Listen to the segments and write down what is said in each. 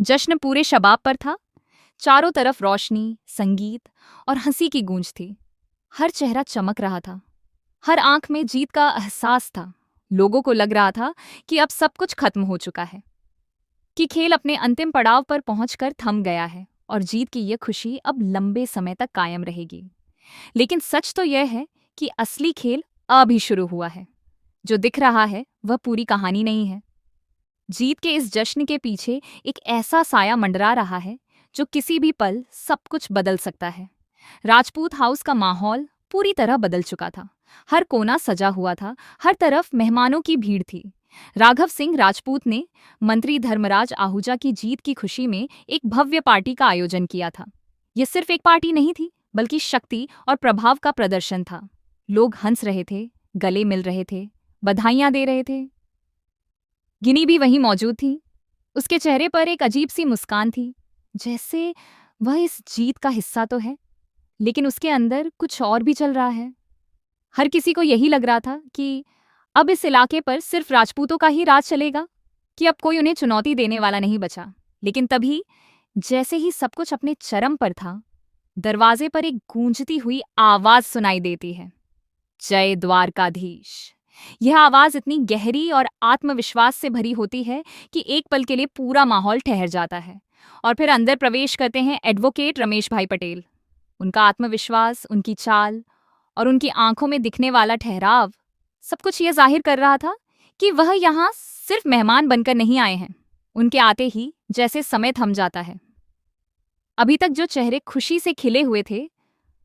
जश्न पूरे शबाब पर था। चारों तरफ रोशनी, संगीत और हंसी की गूंज थी। हर चेहरा चमक रहा था, हर आंख में जीत का एहसास था। लोगों को लग रहा था कि अब सब कुछ खत्म हो चुका है, कि खेल अपने अंतिम पड़ाव पर पहुंचकर थम गया है और जीत की यह खुशी अब लंबे समय तक कायम रहेगी। लेकिन सच तो यह है कि असली खेल अभी शुरू हुआ है। जो दिख रहा है वह पूरी कहानी नहीं है। जीत के इस जश्न के पीछे एक ऐसा साया मंडरा रहा है जो किसी भी पल सब कुछ बदल सकता है। राजपूत हाउस का माहौल पूरी तरह बदल चुका था। हर कोना सजा हुआ था, हर तरफ मेहमानों की भीड़ थी। राघव सिंह राजपूत ने मंत्री धर्मराज आहूजा की जीत की खुशी में एक भव्य पार्टी का आयोजन किया था। यह सिर्फ एक पार्टी नहीं थी, बल्कि शक्ति और प्रभाव का प्रदर्शन था। लोग हंस रहे थे, गले मिल रहे थे, बधाइयां दे रहे थे। गिनी भी वहीं मौजूद थी। उसके चेहरे पर एक अजीब सी मुस्कान थी, जैसे वह इस जीत का हिस्सा तो है, लेकिन उसके अंदर कुछ और भी चल रहा है। हर किसी को यही लग रहा था कि अब इस इलाके पर सिर्फ राजपूतों का ही राज चलेगा, कि अब कोई उन्हें चुनौती देने वाला नहीं बचा। लेकिन तभी, जैसे ही सब कुछ अपने चरम पर था, दरवाजे पर एक गूंजती हुई आवाज सुनाई देती है, जय द्वारकाधीश। यह आवाज इतनी गहरी और आत्मविश्वास से भरी होती है कि एक पल के लिए पूरा माहौल ठहर जाता है। और फिर अंदर प्रवेश करते हैं एडवोकेट रमेश भाई पटेल। उनका आत्मविश्वास, उनकी चाल और उनकी आंखों में दिखने वाला ठहराव, सब कुछ ये जाहिर कर रहा था कि वह यहाँ सिर्फ मेहमान बनकर नहीं आए हैं। उनके आते ही जैसे समय थम जाता है। अभी तक जो चेहरे खुशी से खिले हुए थे,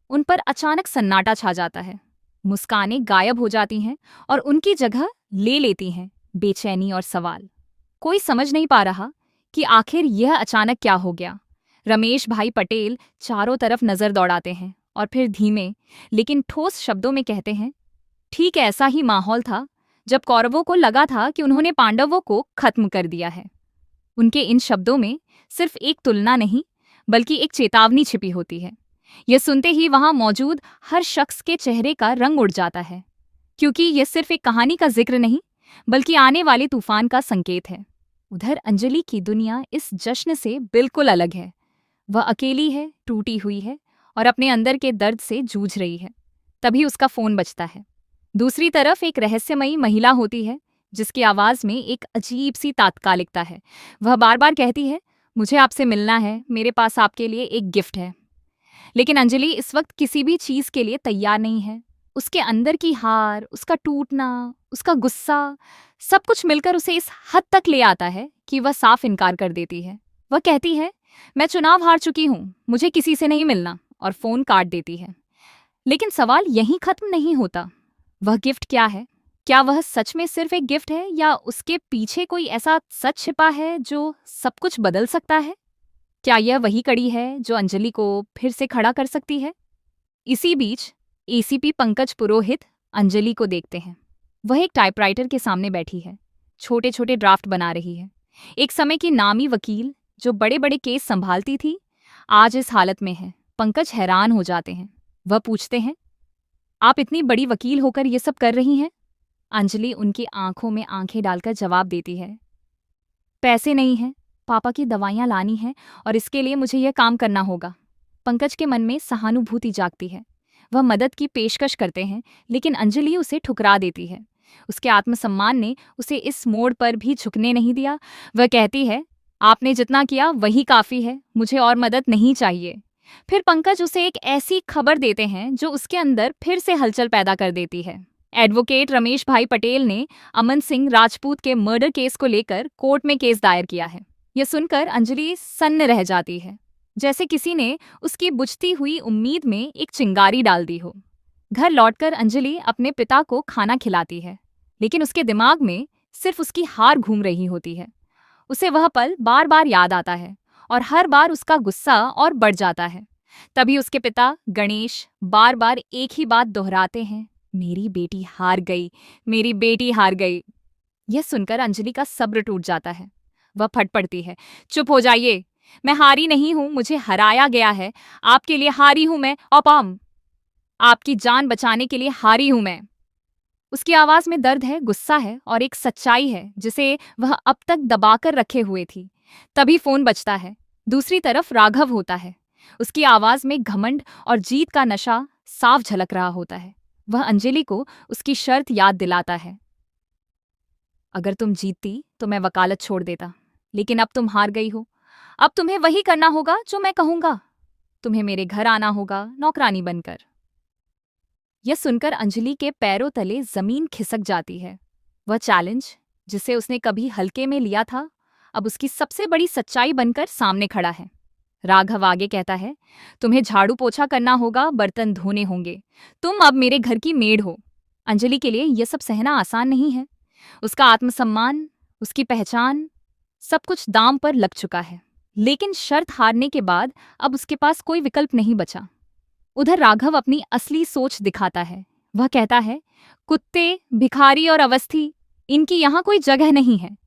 उन पर अचानक सन्नाटा छा जाता है। मुस्कानें गायब हो जाती हैं और उनकी जगह ले लेती हैं बेचैनी और सवाल। कोई समझ नहीं पा रहा कि आखिर यह अचानक क्या हो गया। रमेश भाई पटेल चारों तरफ नजर दौड़ाते हैं और फिर धीमे लेकिन ठोस शब्दों में कहते हैं, ठीक ऐसा ही माहौल था जब कौरवों को लगा था कि उन्होंने पांडवों को खत्म कर दिया है। उनके इन शब्दों में सिर्फ एक तुलना नहीं, बल्कि एक चेतावनी छिपी होती है। यह सुनते ही वहां मौजूद हर शख्स के चेहरे का रंग उड़ जाता है, क्योंकि यह सिर्फ एक कहानी का जिक्र नहीं, बल्कि आने वाले तूफान का संकेत है। उधर अंजलि की दुनिया इस जश्न से बिल्कुल अलग है। वह अकेली है, टूटी हुई है और अपने अंदर के दर्द से जूझ रही है। तभी उसका फोन बजता है। दूसरी तरफ एक रहस्यमयी महिला होती है, जिसकी आवाज में एक अजीब सी तात्कालिकता है। वह बार बार कहती है, मुझे आपसे मिलना है, मेरे पास आपके लिए एक गिफ्ट है। लेकिन अंजलि इस वक्त किसी भी चीज के लिए तैयार नहीं है। उसके अंदर की हार, उसका टूटना, उसका गुस्सा, सब कुछ मिलकर उसे इस हद तक ले आता है कि वह साफ इनकार कर देती है। वह कहती है, मैं चुनाव हार चुकी हूँ, मुझे किसी से नहीं मिलना, और फोन काट देती है। लेकिन सवाल यहीं खत्म नहीं होता। वह गिफ्ट क्या है? क्या वह सच में सिर्फ एक गिफ्ट है, या उसके पीछे कोई ऐसा सच छिपा है जो सब कुछ बदल सकता है? क्या यह वही कड़ी है जो अंजलि को फिर से खड़ा कर सकती है? इसी बीच एसीपी पंकज पुरोहित अंजलि को देखते हैं। वह एक टाइपराइटर के सामने बैठी है, छोटे छोटे ड्राफ्ट बना रही है। एक समय की नामी वकील जो बड़े बड़े केस संभालती थी, आज इस हालत में है। पंकज हैरान हो जाते हैं। वह पूछते हैं, आप इतनी बड़ी वकील होकर ये सब कर रही हैं? अंजलि उनकी आंखों में आंखें डालकर जवाब देती है, पैसे नहीं हैं, पापा की दवाइयां लानी हैं और इसके लिए मुझे यह काम करना होगा। पंकज के मन में सहानुभूति जागती है। वह मदद की पेशकश करते हैं, लेकिन अंजलि उसे ठुकरा देती है। उसके आत्मसम्मान ने उसे इस मोड़ पर भी झुकने नहीं दिया। वह कहती है, आपने जितना किया वही काफी है, मुझे और मदद नहीं चाहिए। फिर पंकज उसे एक ऐसी खबर देते हैं जो उसके अंदर फिर से हलचल पैदा कर देती है। एडवोकेट रमेश भाई पटेल ने अमन सिंह राजपूत के मर्डर केस को लेकर कोर्ट में केस दायर किया है। यह सुनकर अंजलि सन्न रह जाती है, जैसे किसी ने उसकी बुझती हुई उम्मीद में एक चिंगारी डाल दी हो। घर लौटकर अंजलि अपने पिता को खाना खिलाती है, लेकिन उसके दिमाग में सिर्फ उसकी हार घूम रही होती है। उसे वह पल बार बार याद आता है और हर बार उसका गुस्सा और बढ़ जाता है। तभी उसके पिता गणेश बार बार एक ही बात दोहराते हैं, मेरी बेटी हार गई, मेरी बेटी हार गई। यह सुनकर अंजलि का सब्र टूट जाता है। वह फट पड़ती है, चुप हो जाइए, मैं हारी नहीं हूं, मुझे हराया गया है। आपके लिए हारी हूं मैं, औपाम। आपकी जान बचाने के लिए हारी हूं मैं। उसकी आवाज में दर्द है, गुस्सा है और एक सच्चाई है जिसे वह अब तक दबाकर रखे हुए थी। तभी फोन बजता है। दूसरी तरफ राघव होता है। उसकी आवाज में घमंड और जीत का नशा साफ झलक रहा होता है। वह अंजलि को उसकी शर्त याद दिलाता है। अगर तुम जीतती तो मैं वकालत छोड़ देता, लेकिन अब तुम हार गई हो। अब तुम्हें वही करना होगा जो मैं कहूंगा। तुम्हें मेरे घर आना होगा नौकरानी बनकर। यह सुनकर अंजलि के पैरों तले जमीन खिसक जाती है। वह चैलेंज, जिसे उसने कभी हल्के में लिया था, अब उसकी सबसे बड़ी सच्चाई बनकर सामने खड़ा है। राघव आगे कहता है, तुम्हें झाड़ू पोछा करना होगा, बर्तन धोने होंगे। तुम अब मेरे घर की मेड हो। अंजलि के लिए यह सब सहना आसान नहीं है। उसका आत्मसम्मान, उसकी पहचान, सब कुछ दांव पर लग चुका है। लेकिन शर्त हारने के बाद अब उसके पास कोई विकल्प नहीं बचा। उधर राघव अपनी असली सोच दिखाता है। वह कहता है, कुत्ते, भिखारी और अवस्थी, इनकी यहाँ कोई जगह नहीं है।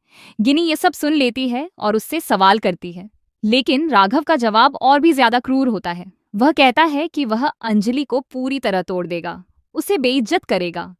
गिनी ये सब सुन लेती है और उससे सवाल करती है। लेकिन राघव का जवाब और भी ज्यादा क्रूर होता है। वह कहता है कि वह अंजलि को पूरी तरह तोड़ देगा, उसे बेइज्जत करेगा